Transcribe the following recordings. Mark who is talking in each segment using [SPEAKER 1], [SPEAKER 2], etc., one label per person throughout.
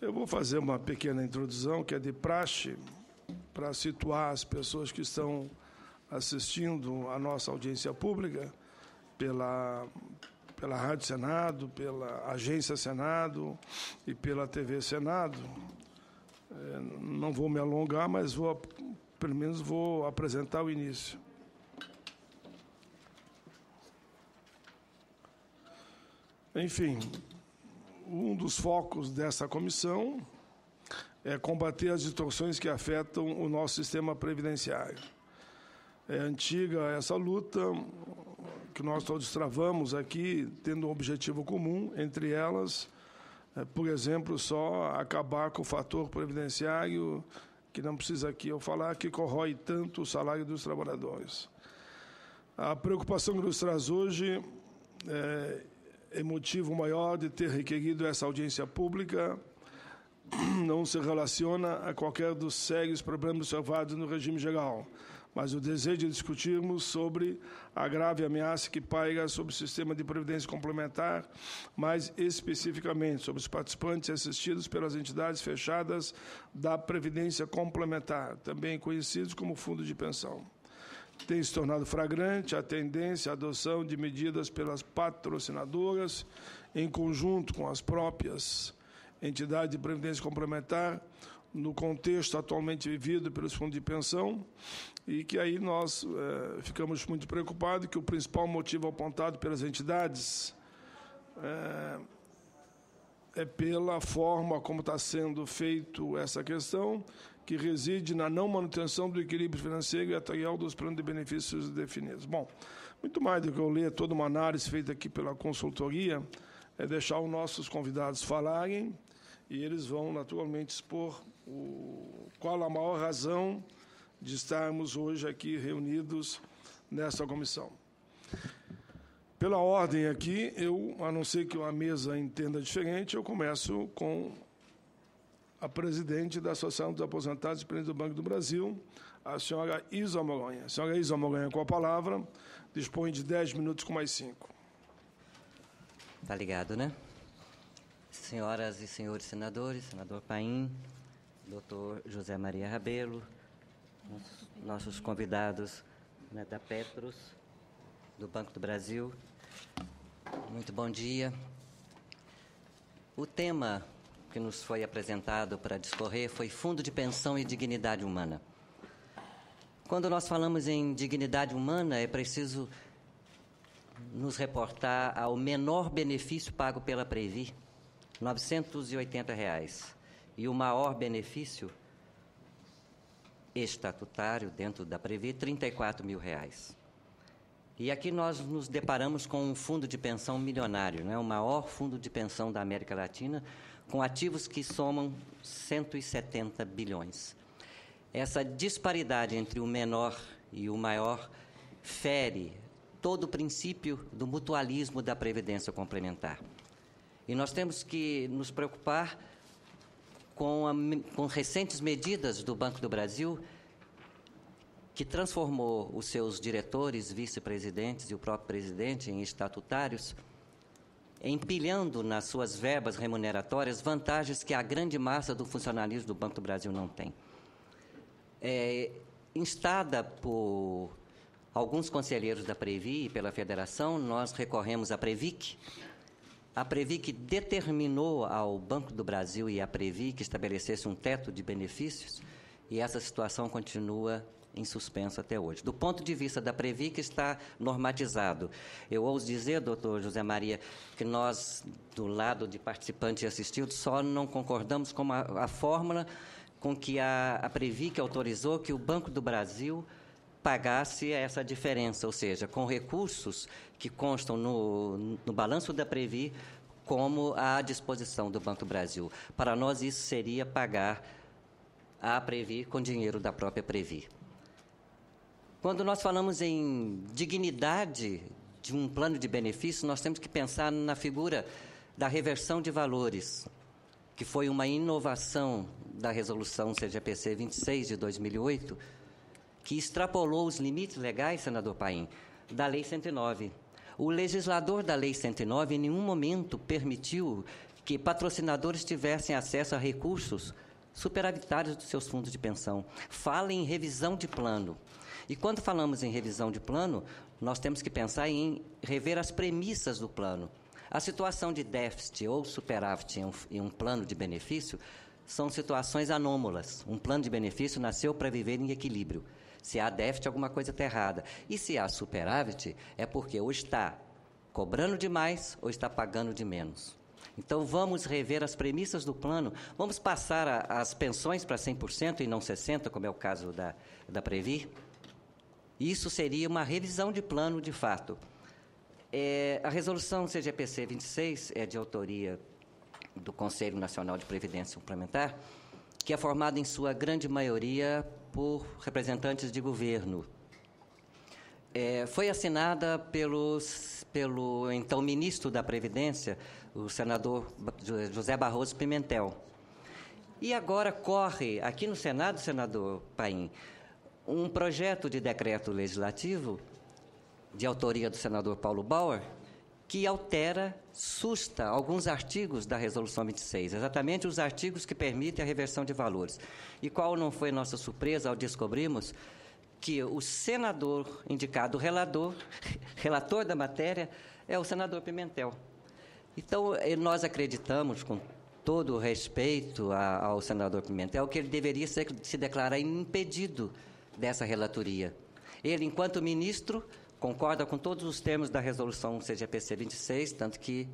[SPEAKER 1] Eu vou fazer uma pequena introdução, que é de praxe, para situar as pessoas que estão assistindo à nossa audiência pública pela Rádio Senado, pela Agência Senado e pela TV Senado. Não vou me alongar, mas pelo menos vou apresentar o início. Enfim, um dos focos dessa comissão é combater as distorções que afetam o nosso sistema previdenciário. É antiga essa luta que nós todos travamos aqui, tendo um objetivo comum, entre elas, por exemplo, só acabar com o fator previdenciário, que não precisa aqui eu falar, que corrói tanto o salário dos trabalhadores. A preocupação que nos traz hoje é motivo maior de ter requerido essa audiência pública, não se relaciona a qualquer dos sérios problemas observados no regime geral, mas o desejo de discutirmos sobre a grave ameaça que paira sobre o sistema de previdência complementar, mais especificamente sobre os participantes assistidos pelas entidades fechadas da Previdência Complementar, também conhecidos como fundo de pensão. Tem se tornado flagrante a tendência à adoção de medidas pelas patrocinadoras, em conjunto com as próprias entidades de previdência complementar, no contexto atualmente vivido pelos fundos de pensão, e que aí nós ficamos muito preocupados que o principal motivo apontado pelas entidades é pela forma como está sendo feito essa questão, que reside na não manutenção do equilíbrio financeiro e atuarial dos planos de benefícios definidos. Bom, muito mais do que eu ler toda uma análise feita aqui pela consultoria, é deixar os nossos convidados falarem e eles vão naturalmente expor qual a maior razão de estarmos hoje aqui reunidos nessa comissão. Pela ordem aqui, a não ser que uma mesa entenda diferente, eu começo com a presidente da Associação dos Aposentados e Dependentes do Banco do Brasil, a senhora Isa Moronha. A senhora Isa Moronha, com a palavra, dispõe de 10 minutos com mais 5.
[SPEAKER 2] Tá ligado, né? Senhoras e senhores senadores, senador Paim, doutor José Maria Rabelo, nossos convidados, né, da Petros, do Banco do Brasil, muito bom dia. O tema que nos foi apresentado para discorrer foi Fundo de Pensão e Dignidade Humana. Quando nós falamos em dignidade humana, é preciso nos reportar ao menor benefício pago pela Previ, R$ 980, e o maior benefício estatutário dentro da Previ, R$ 34 mil. E aqui nós nos deparamos com um fundo de pensão milionário, né? O maior fundo de pensão da América Latina, com ativos que somam 170 bilhões. Essa disparidade entre o menor e o maior fere todo o princípio do mutualismo da Previdência Complementar. E nós temos que nos preocupar com recentes medidas do Banco do Brasil, que transformou os seus diretores, vice-presidentes e o próprio presidente em estatutários, empilhando nas suas verbas remuneratórias vantagens que a grande massa do funcionalismo do Banco do Brasil não tem. Instada por alguns conselheiros da Previ e pela Federação, nós recorremos à Previc. A Previc determinou ao Banco do Brasil e à Previ que estabelecesse um teto de benefícios, e essa situação continua em suspenso até hoje. Do ponto de vista da Previ, que está normatizado. Eu ouso dizer, doutor José Maria, que nós, do lado de participantes e assistidos, só não concordamos com a fórmula com que a Previ que autorizou que o Banco do Brasil pagasse essa diferença, ou seja, com recursos que constam no balanço da Previ como à disposição do Banco do Brasil. Para nós, isso seria pagar a Previ com dinheiro da própria Previ. Quando nós falamos em dignidade de um plano de benefício, nós temos que pensar na figura da reversão de valores, que foi uma inovação da resolução CGPC 26 de 2008, que extrapolou os limites legais, senador Paim, da Lei 109. O legislador da Lei 109 em nenhum momento permitiu que patrocinadores tivessem acesso a recursos superavitários dos seus fundos de pensão. Fala em revisão de plano. E quando falamos em revisão de plano, nós temos que pensar em rever as premissas do plano. A situação de déficit ou superávit em um plano de benefício são situações anômalas. Um plano de benefício nasceu para viver em equilíbrio. Se há déficit, alguma coisa está errada. E se há superávit, é porque ou está cobrando demais ou está pagando de menos. Então, vamos rever as premissas do plano, vamos passar as pensões para 100% e não 60%, como é o caso da Previ. Isso seria uma revisão de plano, de fato. A resolução CGPC 26 é de autoria do Conselho Nacional de Previdência Suplementar, que é formado em sua grande maioria por representantes de governo. Foi assinada pelo então ministro da Previdência, o senador José Barroso Pimentel. E agora corre, aqui no Senado, senador Paim, um projeto de decreto legislativo, de autoria do senador Paulo Bauer, que altera, susta alguns artigos da Resolução 26, exatamente os artigos que permitem a reversão de valores. E qual não foi nossa surpresa ao descobrirmos que o senador indicado relator da matéria, é o senador Pimentel. Então, nós acreditamos, com todo o respeito ao senador Pimentel, que ele deveria se declarar impedido dessa relatoria. Ele, enquanto ministro, concorda com todos os termos da resolução CGPC 26, tanto que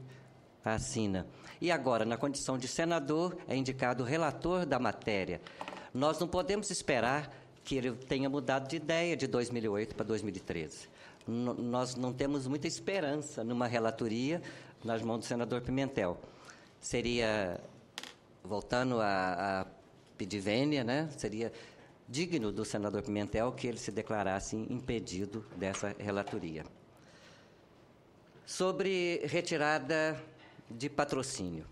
[SPEAKER 2] assina. E agora, na condição de senador, é indicado relator da matéria. Nós não podemos esperar que ele tenha mudado de ideia de 2008 para 2013. Nós não temos muita esperança numa relatoria nas mãos do senador Pimentel. Seria, voltando a pedir vênia, né? Seria digno do senador Pimentel que ele se declarasse impedido dessa relatoria. Sobre retirada de patrocínio.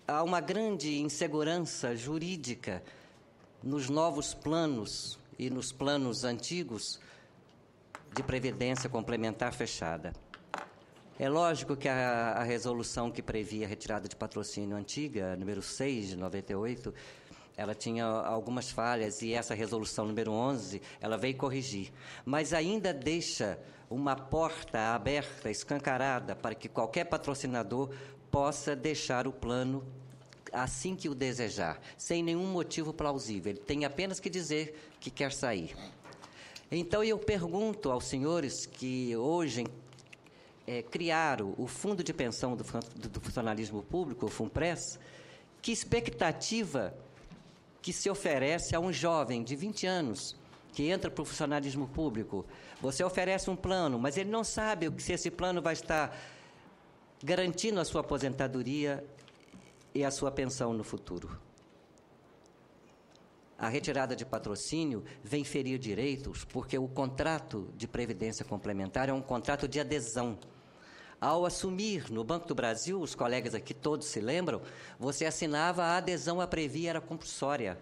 [SPEAKER 2] Há uma grande insegurança jurídica nos novos planos e nos planos antigos de previdência complementar fechada. É lógico que a resolução que previa a retirada de patrocínio antiga, número 6 de 98, ela tinha algumas falhas, e essa resolução número 11, ela veio corrigir. Mas ainda deixa uma porta aberta, escancarada, para que qualquer patrocinador possa deixar o plano assim que o desejar, sem nenhum motivo plausível. Ele tem apenas que dizer que quer sair. Então, eu pergunto aos senhores que hoje criaram o Fundo de Pensão do Funcionalismo Público, o FUNPRES, que expectativa que se oferece a um jovem de 20 anos que entra para o funcionalismo público. Você oferece um plano, mas ele não sabe se esse plano vai estar garantindo a sua aposentadoria e a sua pensão no futuro. A retirada de patrocínio vem ferir direitos porque o contrato de previdência complementar é um contrato de adesão. Ao assumir no Banco do Brasil, os colegas aqui todos se lembram, você assinava a adesão à Previ, era compulsória.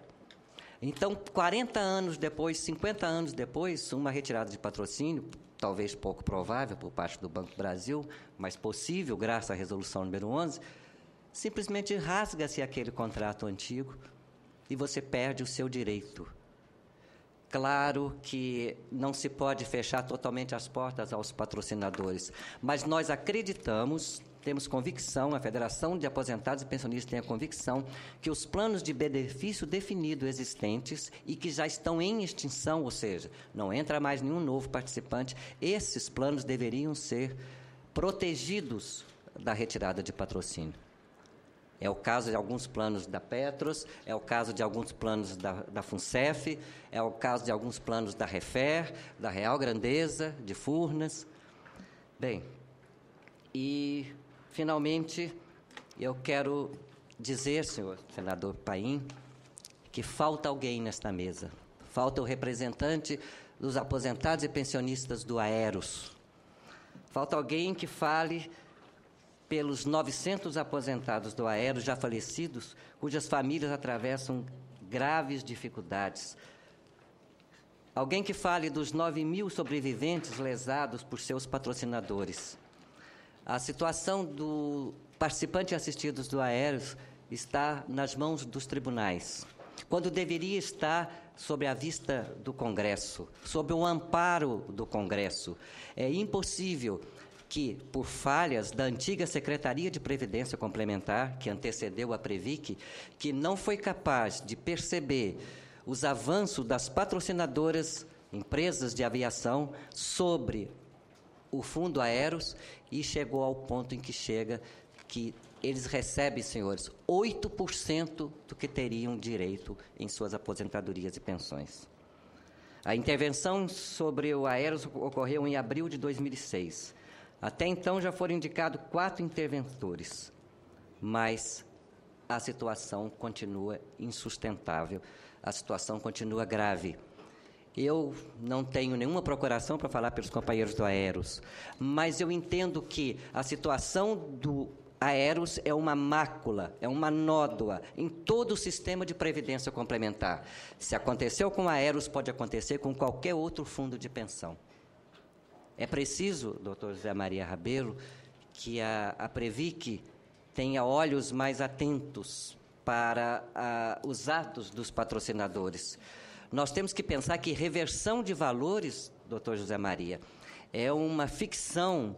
[SPEAKER 2] Então, 40 anos depois, 50 anos depois, uma retirada de patrocínio, talvez pouco provável por parte do Banco do Brasil, mas possível graças à resolução número 11, simplesmente rasga-se aquele contrato antigo e você perde o seu direito. Claro que não se pode fechar totalmente as portas aos patrocinadores, mas nós acreditamos, temos convicção, a Federação de Aposentados e Pensionistas tem a convicção que os planos de benefício definido existentes e que já estão em extinção, ou seja, não entra mais nenhum novo participante, esses planos deveriam ser protegidos da retirada de patrocínio. É o caso de alguns planos da Petros, é o caso de alguns planos da FUNCEF, é o caso de alguns planos da REFER, da Real Grandeza, de Furnas. Bem, e, finalmente, eu quero dizer, senhor senador Paim, que falta alguém nesta mesa. Falta o representante dos aposentados e pensionistas do Aeros. Falta alguém que fale pelos 900 aposentados do Aeros já falecidos, cujas famílias atravessam graves dificuldades. Alguém que fale dos 9.000 sobreviventes lesados por seus patrocinadores. A situação participantes e assistidos do Aeros está nas mãos dos tribunais, quando deveria estar sob a vista do Congresso, sob o amparo do Congresso. É impossível que, por falhas da antiga Secretaria de Previdência Complementar, que antecedeu a Previc, que não foi capaz de perceber os avanços das patrocinadoras, empresas de aviação, sobre o Fundo Aeros, e chegou ao ponto em que chega, que eles recebem, senhores, 8% do que teriam direito em suas aposentadorias e pensões. A intervenção sobre o Aeros ocorreu em abril de 2006. Até então já foram indicados 4 interventores, mas a situação continua insustentável, a situação continua grave. Eu não tenho nenhuma procuração para falar pelos companheiros do Aeros, mas eu entendo que a situação do Aeros é uma mácula, é uma nódoa em todo o sistema de previdência complementar. Se aconteceu com o Aeros, pode acontecer com qualquer outro fundo de pensão. É preciso, doutor José Maria Rabelo, que a Previc tenha olhos mais atentos para os atos dos patrocinadores. Nós temos que pensar que reversão de valores, doutor José Maria, é uma ficção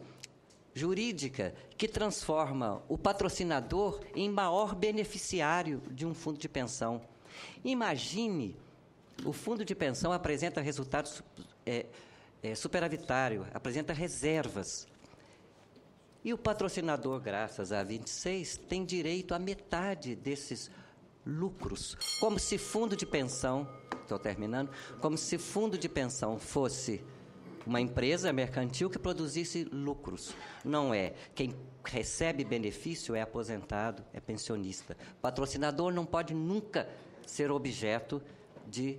[SPEAKER 2] jurídica que transforma o patrocinador em maior beneficiário de um fundo de pensão. Imagine, o fundo de pensão apresenta resultados superavitário, apresenta reservas. E o patrocinador, graças à 26, tem direito à metade desses lucros, como se fundo de pensão, estou terminando, como se fundo de pensão fosse uma empresa mercantil que produzisse lucros. Não é. Quem recebe benefício é aposentado, é pensionista. Patrocinador não pode nunca ser objeto de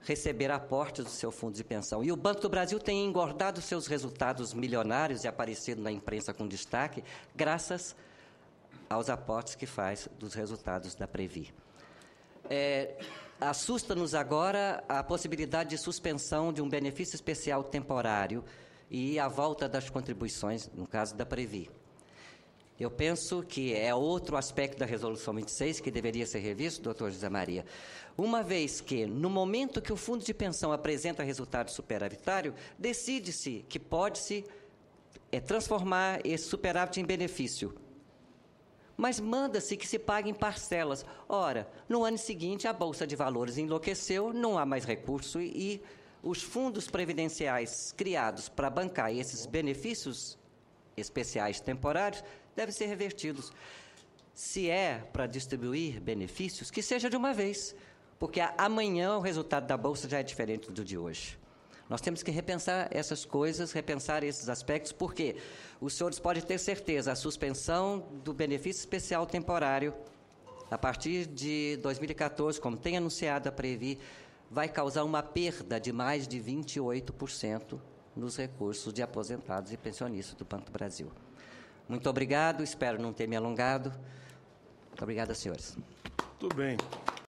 [SPEAKER 2] receber aportes do seu fundo de pensão. E o Banco do Brasil tem engordado seus resultados milionários e aparecido na imprensa com destaque, graças aos aportes que faz dos resultados da Previ. Assusta-nos agora a possibilidade de suspensão de um benefício especial temporário e a volta das contribuições, no caso da Previ. Eu penso que é outro aspecto da Resolução 26 que deveria ser revisto, doutor José Maria, uma vez que, no momento que o fundo de pensão apresenta resultado superavitário, decide-se que pode-se transformar esse superávit em benefício. Mas manda-se que se pague em parcelas. Ora, no ano seguinte, a Bolsa de Valores enlouqueceu, não há mais recurso e os fundos previdenciais criados para bancar esses benefícios especiais temporários devem ser revertidos. Se é para distribuir benefícios, que seja de uma vez, porque amanhã o resultado da Bolsa já é diferente do de hoje. Nós temos que repensar essas coisas, repensar esses aspectos, porque os senhores podem ter certeza, a suspensão do benefício especial temporário, a partir de 2014, como tem anunciado a Previ, vai causar uma perda de mais de 28% nos recursos de aposentados e pensionistas do Banco do Brasil. Muito obrigado, espero não ter me alongado. Muito obrigado, senhores.
[SPEAKER 1] Tudo bem.